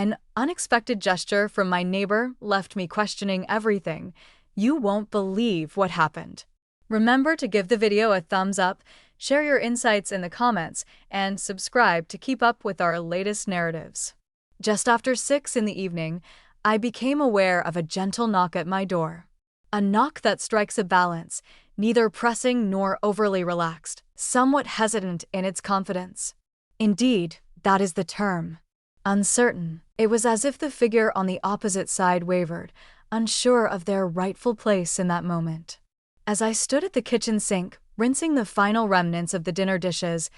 An unexpected gesture from my neighbor left me questioning everything. You won't believe what happened. Remember to give the video a thumbs up, share your insights in the comments, and subscribe to keep up with our latest narratives. Just after 6 in the evening, I became aware of a gentle knock at my door. A knock that strikes a balance, neither pressing nor overly relaxed, somewhat hesitant in its confidence. Indeed, that is the term. Uncertain. It was as if the figure on the opposite side wavered, unsure of their rightful place in that moment. As I stood at the kitchen sink, rinsing the final remnants of the dinner dishes,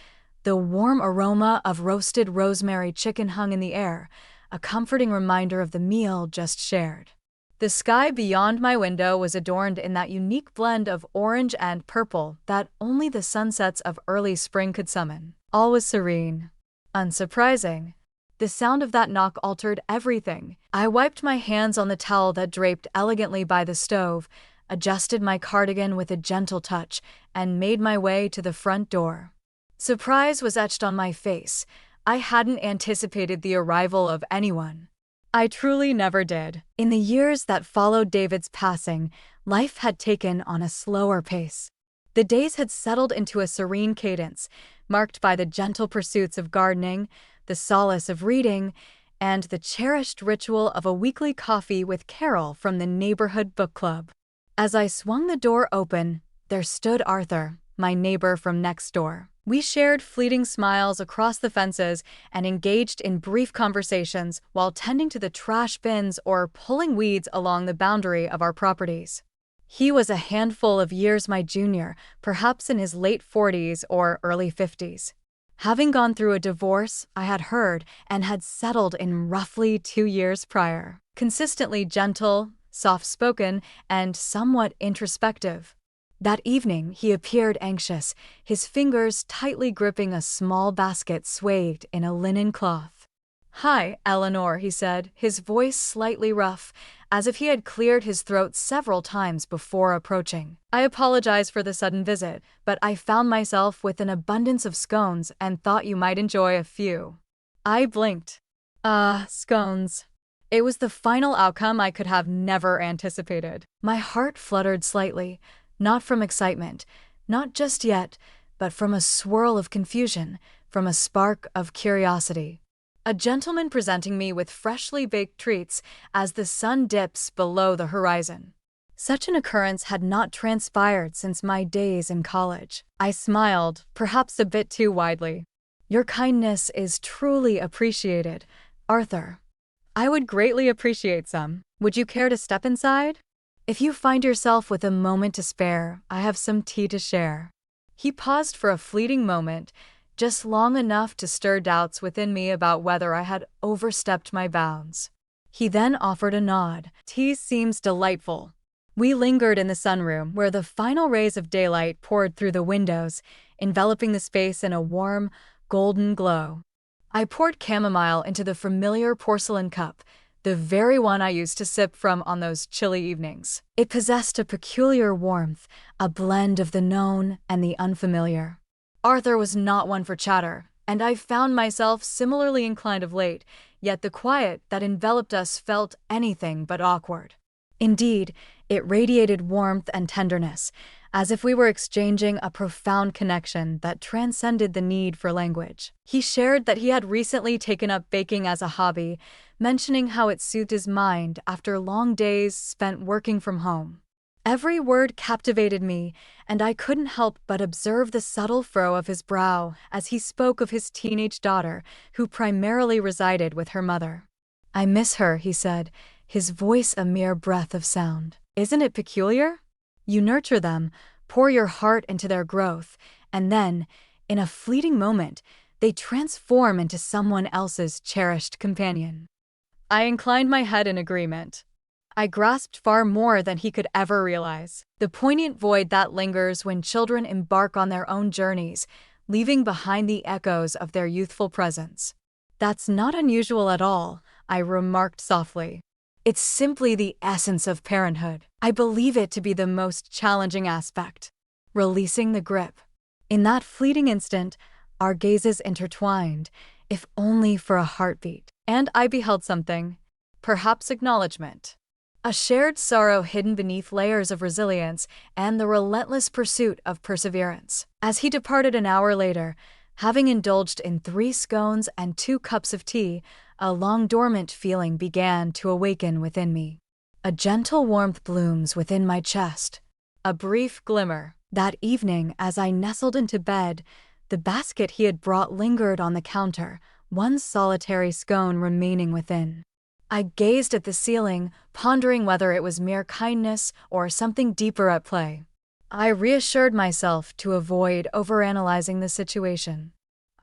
the warm aroma of roasted rosemary chicken hung in the air, a comforting reminder of the meal just shared. The sky beyond my window was adorned in that unique blend of orange and purple that only the sunsets of early spring could summon. All was serene. Unsurprising. The sound of that knock altered everything. I wiped my hands on the towel that draped elegantly by the stove, adjusted my cardigan with a gentle touch, and made my way to the front door. Surprise was etched on my face. I hadn't anticipated the arrival of anyone. I truly never did. In the years that followed David's passing, life had taken on a slower pace. The days had settled into a serene cadence, marked by the gentle pursuits of gardening, the solace of reading, and the cherished ritual of a weekly coffee with Carol from the neighborhood book club. As I swung the door open, there stood Arthur, my neighbor from next door. We shared fleeting smiles across the fences and engaged in brief conversations while tending to the trash bins or pulling weeds along the boundary of our properties. He was a handful of years my junior, perhaps in his late 40s or early 50s. Having gone through a divorce, I had heard, and had settled in roughly 2 years prior. Consistently gentle, soft-spoken, and somewhat introspective. That evening, he appeared anxious, his fingers tightly gripping a small basket swathed in a linen cloth. "Hi, Eleanor," he said, his voice slightly rough, as if he had cleared his throat several times before approaching. "I apologize for the sudden visit, but I found myself with an abundance of scones and thought you might enjoy a few." I blinked. Scones. It was the final outcome I could have never anticipated. My heart fluttered slightly, not from excitement, not just yet, but from a swirl of confusion, from a spark of curiosity. A gentleman presenting me with freshly baked treats as the sun dips below the horizon. Such an occurrence had not transpired since my days in college. I smiled, perhaps a bit too widely. "Your kindness is truly appreciated, Arthur. I would greatly appreciate some. Would you care to step inside? If you find yourself with a moment to spare, I have some tea to share." He paused for a fleeting moment, just long enough to stir doubts within me about whether I had overstepped my bounds. He then offered a nod. "Tea seems delightful." We lingered in the sunroom, where the final rays of daylight poured through the windows, enveloping the space in a warm, golden glow. I poured chamomile into the familiar porcelain cup, the very one I used to sip from on those chilly evenings. It possessed a peculiar warmth, a blend of the known and the unfamiliar. Arthur was not one for chatter, and I found myself similarly inclined of late, yet the quiet that enveloped us felt anything but awkward. Indeed, it radiated warmth and tenderness, as if we were exchanging a profound connection that transcended the need for language. He shared that he had recently taken up baking as a hobby, mentioning how it soothed his mind after long days spent working from home. Every word captivated me, and I couldn't help but observe the subtle furrow of his brow as he spoke of his teenage daughter, who primarily resided with her mother. "I miss her," he said, his voice a mere breath of sound. "Isn't it peculiar? You nurture them, pour your heart into their growth, and then, in a fleeting moment, they transform into someone else's cherished companion." I inclined my head in agreement. I grasped far more than he could ever realize. The poignant void that lingers when children embark on their own journeys, leaving behind the echoes of their youthful presence. "That's not unusual at all," I remarked softly. "It's simply the essence of parenthood. I believe it to be the most challenging aspect. Releasing the grip." In that fleeting instant, our gazes intertwined, if only for a heartbeat. and I beheld something, perhaps acknowledgement. A shared sorrow hidden beneath layers of resilience and the relentless pursuit of perseverance. As he departed an hour later, having indulged in 3 scones and 2 cups of tea, a long-dormant feeling began to awaken within me. A gentle warmth blooms within my chest. A brief glimmer. That evening, as I nestled into bed, the basket he had brought lingered on the counter, one solitary scone remaining within. I gazed at the ceiling, pondering whether it was mere kindness or something deeper at play. I reassured myself to avoid overanalyzing the situation.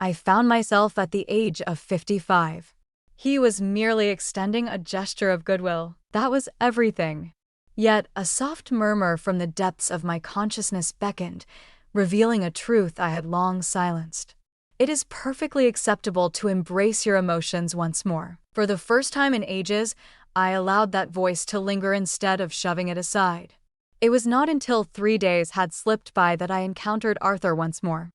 I found myself at the age of 55. He was merely extending a gesture of goodwill. That was everything. Yet a soft murmur from the depths of my consciousness beckoned, revealing a truth I had long silenced. It is perfectly acceptable to embrace your emotions once more. For the first time in ages, I allowed that voice to linger instead of shoving it aside. It was not until 3 days had slipped by that I encountered Arthur once more.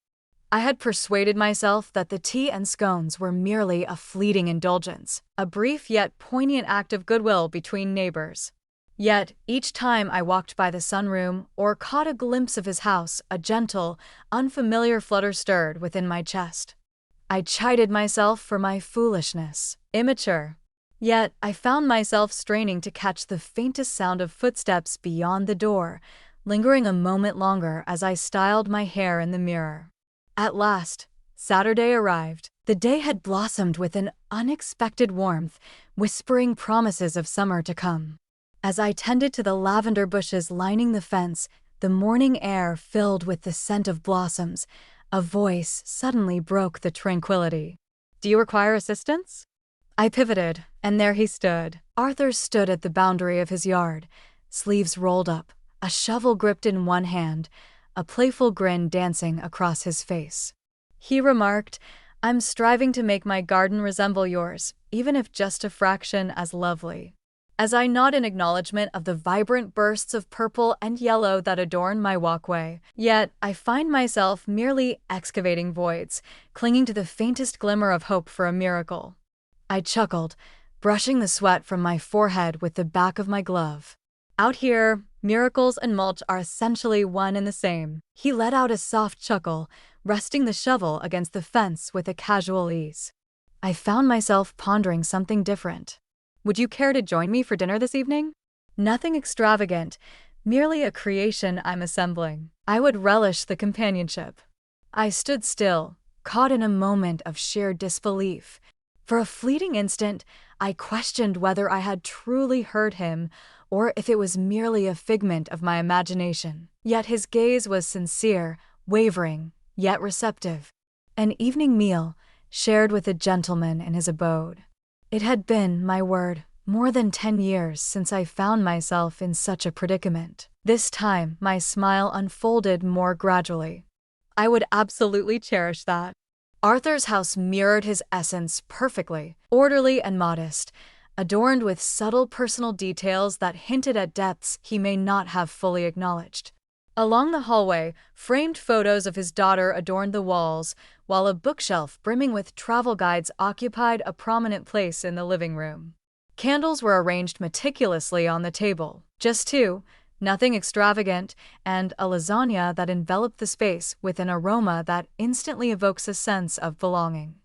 I had persuaded myself that the tea and scones were merely a fleeting indulgence, a brief yet poignant act of goodwill between neighbors. Yet, each time I walked by the sunroom or caught a glimpse of his house, a gentle, unfamiliar flutter stirred within my chest. I chided myself for my foolishness. Immature. Yet, I found myself straining to catch the faintest sound of footsteps beyond the door, lingering a moment longer as I styled my hair in the mirror. At last, Saturday arrived. The day had blossomed with an unexpected warmth, whispering promises of summer to come. As I tended to the lavender bushes lining the fence, the morning air filled with the scent of blossoms, a voice suddenly broke the tranquility. "Do you require assistance?" I pivoted, and there he stood. Arthur stood at the boundary of his yard, sleeves rolled up, a shovel gripped in one hand, a playful grin dancing across his face. He remarked, "I'm striving to make my garden resemble yours, even if just a fraction as lovely." As I nod in acknowledgement of the vibrant bursts of purple and yellow that adorn my walkway, yet I find myself merely excavating voids, clinging to the faintest glimmer of hope for a miracle. I chuckled, brushing the sweat from my forehead with the back of my glove. Out here, miracles and mulch are essentially one and the same. He let out a soft chuckle, resting the shovel against the fence with a casual ease. I found myself pondering something different. "Would you care to join me for dinner this evening?" Nothing extravagant, merely a creation I'm assembling. I would relish the companionship. I stood still, caught in a moment of sheer disbelief. For a fleeting instant, I questioned whether I had truly heard him or if it was merely a figment of my imagination. Yet his gaze was sincere, wavering, yet receptive. An evening meal, shared with a gentleman in his abode. It had been, my word, more than 10 years since I found myself in such a predicament. This time, my smile unfolded more gradually. I would absolutely cherish that. Arthur's house mirrored his essence perfectly, orderly and modest, adorned with subtle personal details that hinted at depths he may not have fully acknowledged. Along the hallway, framed photos of his daughter adorned the walls, while a bookshelf brimming with travel guides occupied a prominent place in the living room. Candles were arranged meticulously on the table, just 2, nothing extravagant, and a lasagna that enveloped the space with an aroma that instantly evokes a sense of belonging.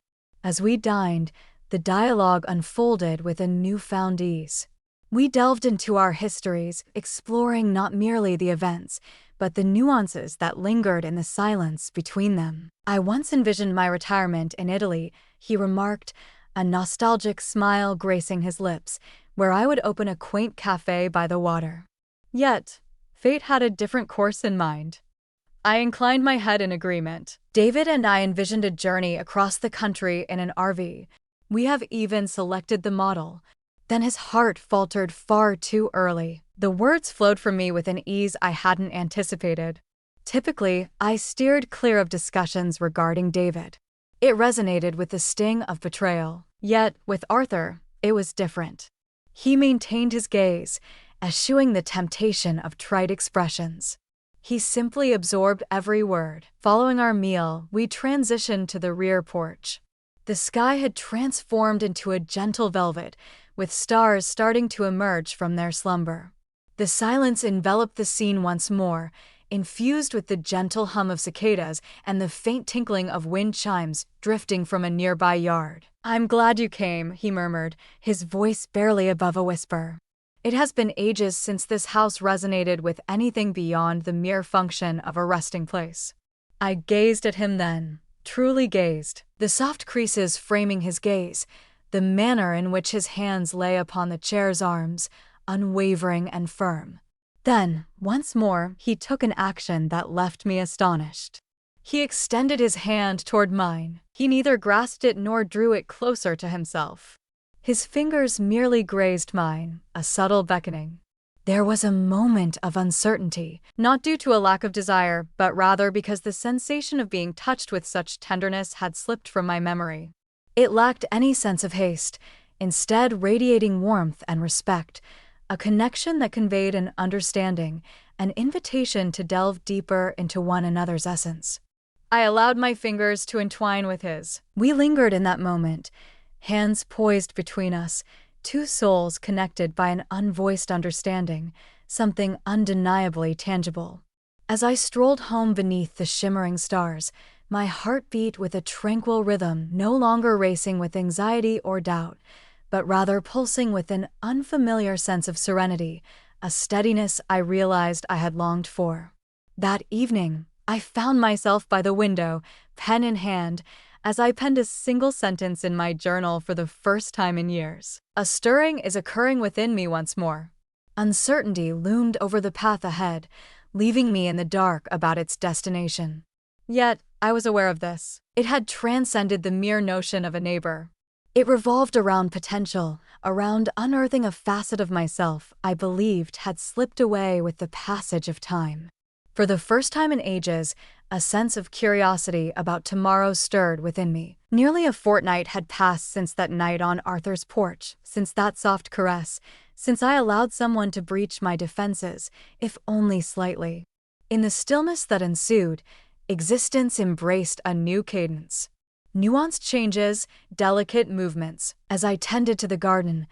As we dined, the dialogue unfolded with a newfound ease. We delved into our histories, exploring not merely the events, but the nuances that lingered in the silence between them. "I once envisioned my retirement in Italy," he remarked, a nostalgic smile gracing his lips, "where I would open a quaint cafe by the water." Yet, fate had a different course in mind. I inclined my head in agreement. David and I envisioned a journey across the country in an RV. We have even selected the model. Then his heart faltered far too early. The words flowed from me with an ease I hadn't anticipated. Typically, I steered clear of discussions regarding David. It resonated with the sting of betrayal. Yet, with Arthur, it was different. He maintained his gaze, eschewing the temptation of trite expressions. He simply absorbed every word. Following our meal, we transitioned to the rear porch. The sky had transformed into a gentle velvet, with stars starting to emerge from their slumber. The silence enveloped the scene once more, infused with the gentle hum of cicadas and the faint tinkling of wind chimes drifting from a nearby yard. "I'm glad you came," he murmured, his voice barely above a whisper. It has been ages since this house resonated with anything beyond the mere function of a resting place. I gazed at him then, truly gazed, the soft creases framing his gaze, the manner in which his hands lay upon the chair's arms, unwavering and firm. Then, once more, he took an action that left me astonished. He extended his hand toward mine. He neither grasped it nor drew it closer to himself. His fingers merely grazed mine, a subtle beckoning. There was a moment of uncertainty, not due to a lack of desire, but rather because the sensation of being touched with such tenderness had slipped from my memory. It lacked any sense of haste, instead radiating warmth and respect, a connection that conveyed an understanding, an invitation to delve deeper into one another's essence. I allowed my fingers to entwine with his. We lingered in that moment, hands poised between us, two souls connected by an unvoiced understanding, something undeniably tangible. As I strolled home beneath the shimmering stars, my heart beat with a tranquil rhythm, no longer racing with anxiety or doubt, but rather pulsing with an unfamiliar sense of serenity, a steadiness I realized I had longed for. That evening, I found myself by the window, pen in hand, as I penned a single sentence in my journal for the first time in years. A stirring is occurring within me once more. Uncertainty loomed over the path ahead, leaving me in the dark about its destination. Yet, I was aware of this. It had transcended the mere notion of a neighbor. It revolved around potential, around unearthing a facet of myself I believed had slipped away with the passage of time. For the first time in ages, a sense of curiosity about tomorrow stirred within me. Nearly a fortnight had passed since that night on Arthur's porch, since that soft caress, since I allowed someone to breach my defenses, if only slightly. In the stillness that ensued, existence embraced a new cadence. Nuanced changes, delicate movements. As I tended to the garden,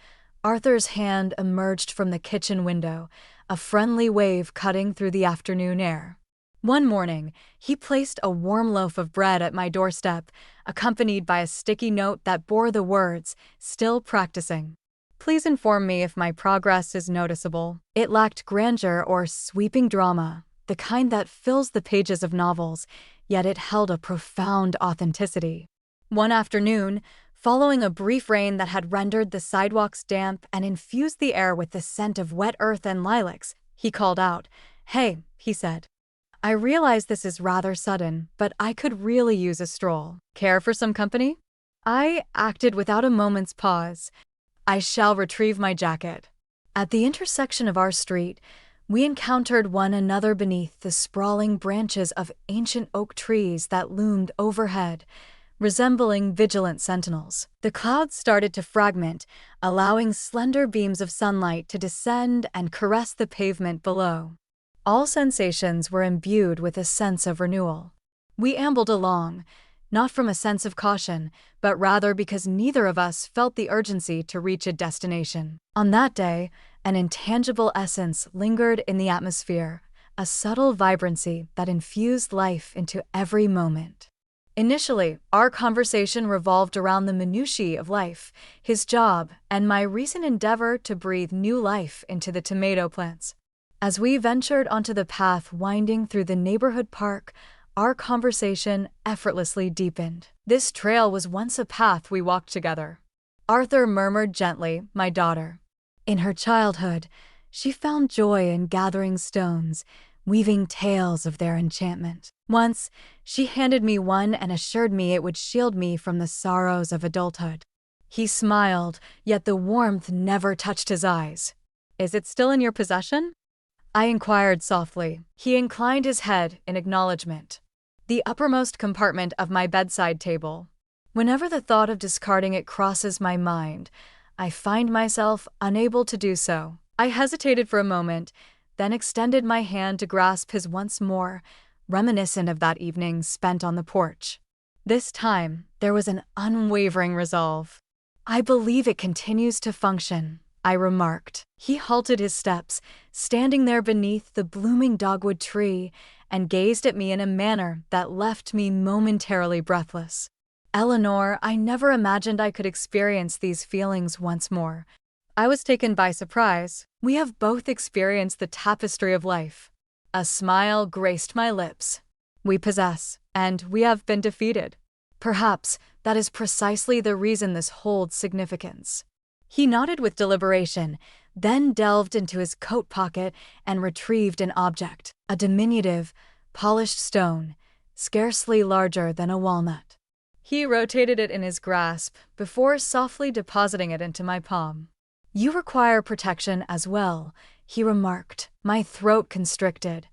Arthur's hand emerged from the kitchen window, a friendly wave cutting through the afternoon air. One morning, he placed a warm loaf of bread at my doorstep, accompanied by a sticky note that bore the words, "Still practicing. Please inform me if my progress is noticeable." It lacked grandeur or sweeping drama, the kind that fills the pages of novels, yet it held a profound authenticity. One afternoon, following a brief rain that had rendered the sidewalks damp and infused the air with the scent of wet earth and lilacs, he called out. "Hey," he said. "I realize this is rather sudden, but I could really use a stroll. Care for some company?" I acted without a moment's pause. "I shall retrieve my jacket." At the intersection of our street, we encountered one another beneath the sprawling branches of ancient oak trees that loomed overhead, resembling vigilant sentinels. The clouds started to fragment, allowing slender beams of sunlight to descend and caress the pavement below. All sensations were imbued with a sense of renewal. We ambled along, not from a sense of caution, but rather because neither of us felt the urgency to reach a destination. On that day, an intangible essence lingered in the atmosphere, a subtle vibrancy that infused life into every moment. Initially, our conversation revolved around the minutiae of life, his job, and my recent endeavor to breathe new life into the tomato plants. As we ventured onto the path winding through the neighborhood park, our conversation effortlessly deepened. "This trail was once a path we walked together," Arthur murmured gently, "my daughter. In her childhood, she found joy in gathering stones, weaving tales of their enchantment. Once, she handed me one and assured me it would shield me from the sorrows of adulthood." He smiled, yet the warmth never touched his eyes. "Is it still in your possession?" I inquired softly. He inclined his head in acknowledgement. "The uppermost compartment of my bedside table. Whenever the thought of discarding it crosses my mind, I find myself unable to do so." I hesitated for a moment, then extended my hand to grasp his once more, reminiscent of that evening spent on the porch. This time, There was an unwavering resolve. "I believe it continues to function," I remarked. He halted his steps, standing there beneath the blooming dogwood tree, and gazed at me in a manner that left me momentarily breathless. "Eleanor, I never imagined I could experience these feelings once more." I was taken by surprise. "We have both experienced the tapestry of life." A smile graced my lips. "We possess, and we have been defeated. Perhaps that is precisely the reason this holds significance." He nodded with deliberation, then delved into his coat pocket and retrieved an object, a diminutive, polished stone, scarcely larger than a walnut. He rotated it in his grasp before softly depositing it into my palm. "You require protection as well," he remarked, my throat constricted.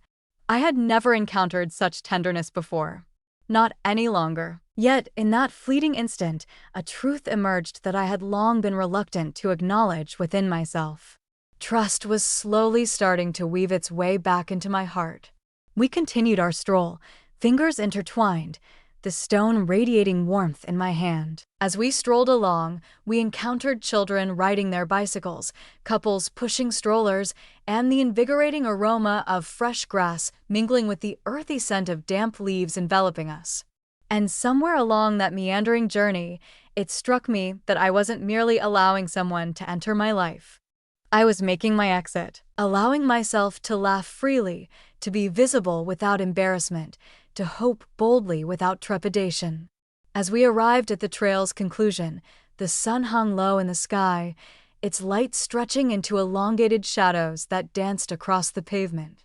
I had never encountered such tenderness before. Not any longer. Yet, in that fleeting instant, a truth emerged that I had long been reluctant to acknowledge within myself. Trust was slowly starting to weave its way back into my heart. We continued our stroll, fingers intertwined, the stone radiating warmth in my hand. As we strolled along, we encountered children riding their bicycles, couples pushing strollers, and the invigorating aroma of fresh grass mingling with the earthy scent of damp leaves enveloping us. And somewhere along that meandering journey, it struck me that I wasn't merely allowing someone to enter my life. I was making my exit, allowing myself to laugh freely, to be visible without embarrassment, to hope boldly without trepidation. As we arrived at the trail's conclusion, the sun hung low in the sky, its light stretching into elongated shadows that danced across the pavement.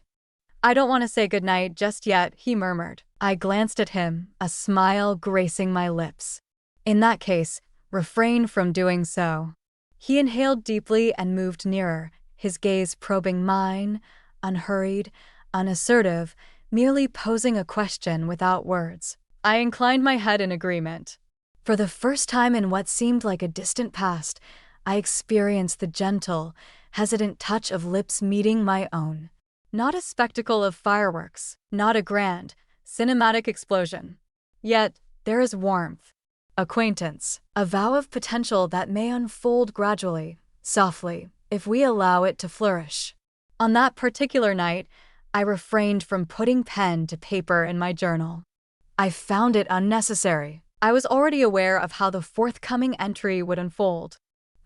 "I don't want to say goodnight just yet," he murmured. I glanced at him, a smile gracing my lips. "In that case, refrain from doing so." He inhaled deeply and moved nearer, his gaze probing mine, unhurried, unassertive, merely posing a question without words. I inclined my head in agreement. For the first time in what seemed like a distant past, I experienced the gentle, hesitant touch of lips meeting my own. Not a spectacle of fireworks, not a grand, cinematic explosion. Yet, there is warmth, acquaintance, a vow of potential that may unfold gradually, softly, if we allow it to flourish. On that particular night, I refrained from putting pen to paper in my journal. I found it unnecessary. I was already aware of how the forthcoming entry would unfold.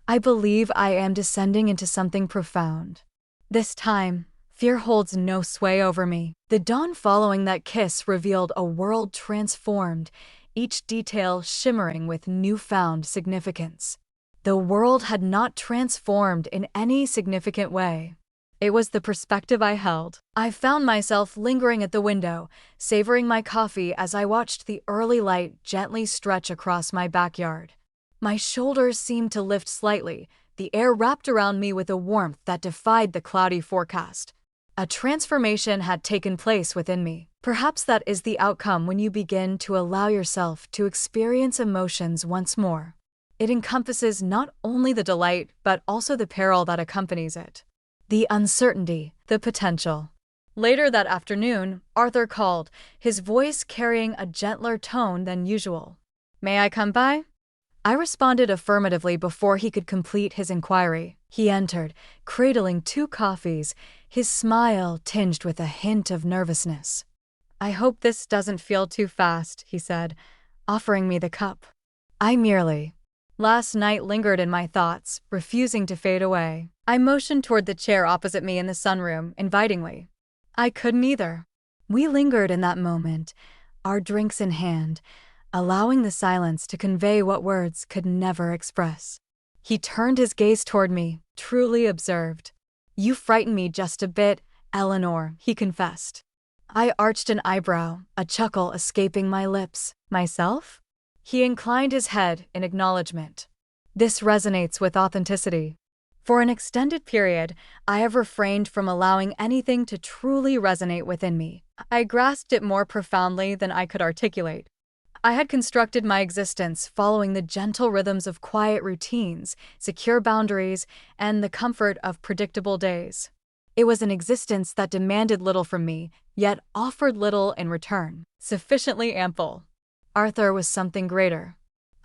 I believe I am descending into something profound. This time, fear holds no sway over me. The dawn following that kiss revealed a world transformed, each detail shimmering with newfound significance. The world had not transformed in any significant way. It was the perspective I held. I found myself lingering at the window, savoring my coffee as I watched the early light gently stretch across my backyard. My shoulders seemed to lift slightly, the air wrapped around me with a warmth that defied the cloudy forecast. A transformation had taken place within me. Perhaps that is the outcome when you begin to allow yourself to experience emotions once more. It encompasses not only the delight, but also the peril that accompanies it. The uncertainty, the potential. Later that afternoon, Arthur called, his voice carrying a gentler tone than usual. "May I come by?" I responded affirmatively before he could complete his inquiry. He entered, cradling 2 coffees, his smile tinged with a hint of nervousness. "I hope this doesn't feel too fast," he said, offering me the cup. I merely last night lingered in my thoughts, refusing to fade away. I motioned toward the chair opposite me in the sunroom, invitingly. I couldn't either. We lingered in that moment, our drinks in hand, allowing the silence to convey what words could never express. He turned his gaze toward me, truly observed. "You frighten me just a bit, Eleanor," he confessed. I arched an eyebrow, a chuckle escaping my lips. "Myself?" He inclined his head in acknowledgement. "This resonates with authenticity. For an extended period, I have refrained from allowing anything to truly resonate within me. I grasped it more profoundly than I could articulate. I had constructed my existence following the gentle rhythms of quiet routines, secure boundaries, and the comfort of predictable days. It was an existence that demanded little from me, yet offered little in return, sufficiently ample. Arthur was something greater.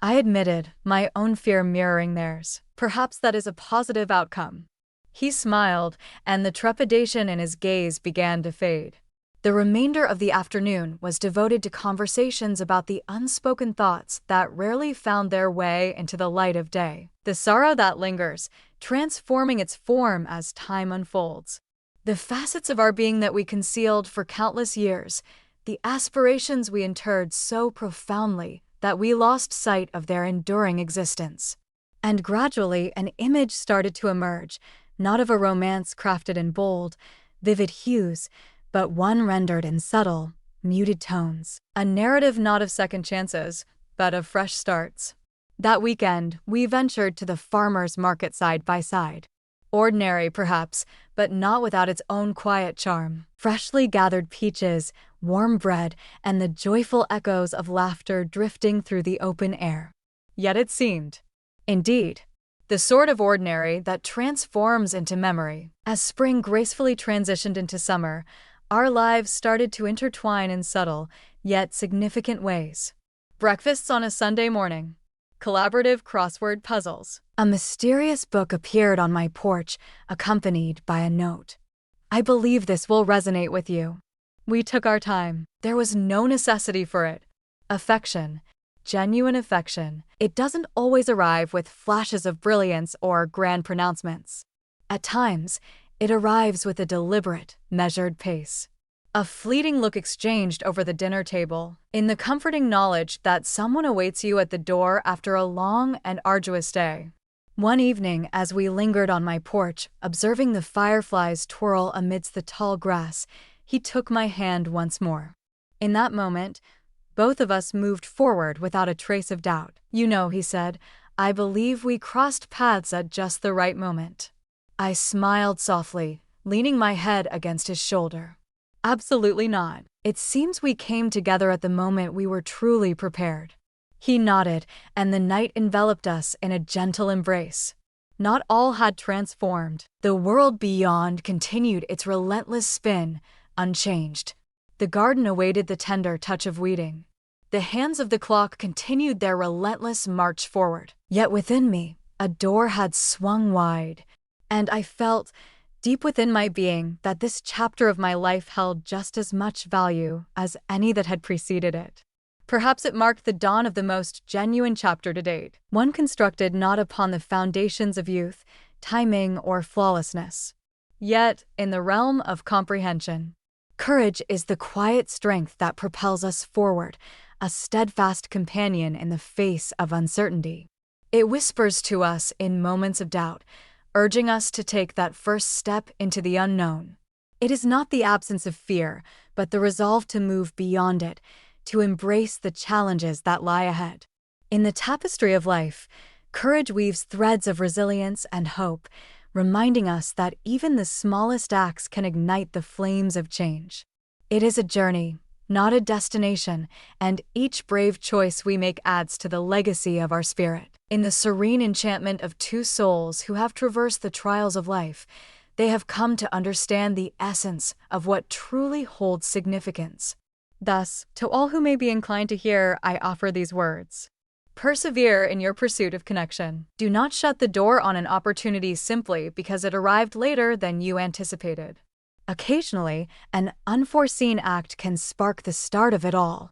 I admitted, my own fear mirroring theirs. Perhaps that is a positive outcome. He smiled, and the trepidation in his gaze began to fade. The remainder of the afternoon was devoted to conversations about the unspoken thoughts that rarely found their way into the light of day. The sorrow that lingers, transforming its form as time unfolds. The facets of our being that we concealed for countless years, the aspirations we interred so profoundly that we lost sight of their enduring existence. And gradually, an image started to emerge, not of a romance crafted in bold, vivid hues, but one rendered in subtle, muted tones. A narrative not of second chances, but of fresh starts. That weekend, we ventured to the farmer's market side by side. Ordinary, perhaps, but not without its own quiet charm. Freshly gathered peaches, warm bread, and the joyful echoes of laughter drifting through the open air. Yet it seemed, indeed, the sort of ordinary that transforms into memory. As spring gracefully transitioned into summer, our lives started to intertwine in subtle, yet significant ways. Breakfasts on a Sunday morning. Collaborative crossword puzzles. A mysterious book appeared on my porch, accompanied by a note. I believe this will resonate with you. We took our time. There was no necessity for it. Affection. Genuine affection. It doesn't always arrive with flashes of brilliance or grand pronouncements. At times, it arrives with a deliberate, measured pace. A fleeting look exchanged over the dinner table, in the comforting knowledge that someone awaits you at the door after a long and arduous day. One evening, as we lingered on my porch, observing the fireflies twirl amidst the tall grass, he took my hand once more. In that moment, both of us moved forward without a trace of doubt. You know, he said, I believe we crossed paths at just the right moment. I smiled softly, leaning my head against his shoulder. Absolutely not. It seems we came together at the moment we were truly prepared. He nodded, and the night enveloped us in a gentle embrace. Not all had transformed. The world beyond continued its relentless spin, unchanged. The garden awaited the tender touch of weeding. The hands of the clock continued their relentless march forward. Yet within me, a door had swung wide, and I felt, deep within my being, that this chapter of my life held just as much value as any that had preceded it. Perhaps it marked the dawn of the most genuine chapter to date, one constructed not upon the foundations of youth, timing, or flawlessness, yet in the realm of comprehension. Courage is the quiet strength that propels us forward, a steadfast companion in the face of uncertainty. It whispers to us in moments of doubt, urging us to take that first step into the unknown. It is not the absence of fear, but the resolve to move beyond it, to embrace the challenges that lie ahead. In the tapestry of life, courage weaves threads of resilience and hope, reminding us that even the smallest acts can ignite the flames of change. It is a journey, not a destination, and each brave choice we make adds to the legacy of our spirit. In the serene enchantment of two souls who have traversed the trials of life, they have come to understand the essence of what truly holds significance. Thus, to all who may be inclined to hear, I offer these words. Persevere in your pursuit of connection. Do not shut the door on an opportunity simply because it arrived later than you anticipated. Occasionally, an unforeseen act can spark the start of it all.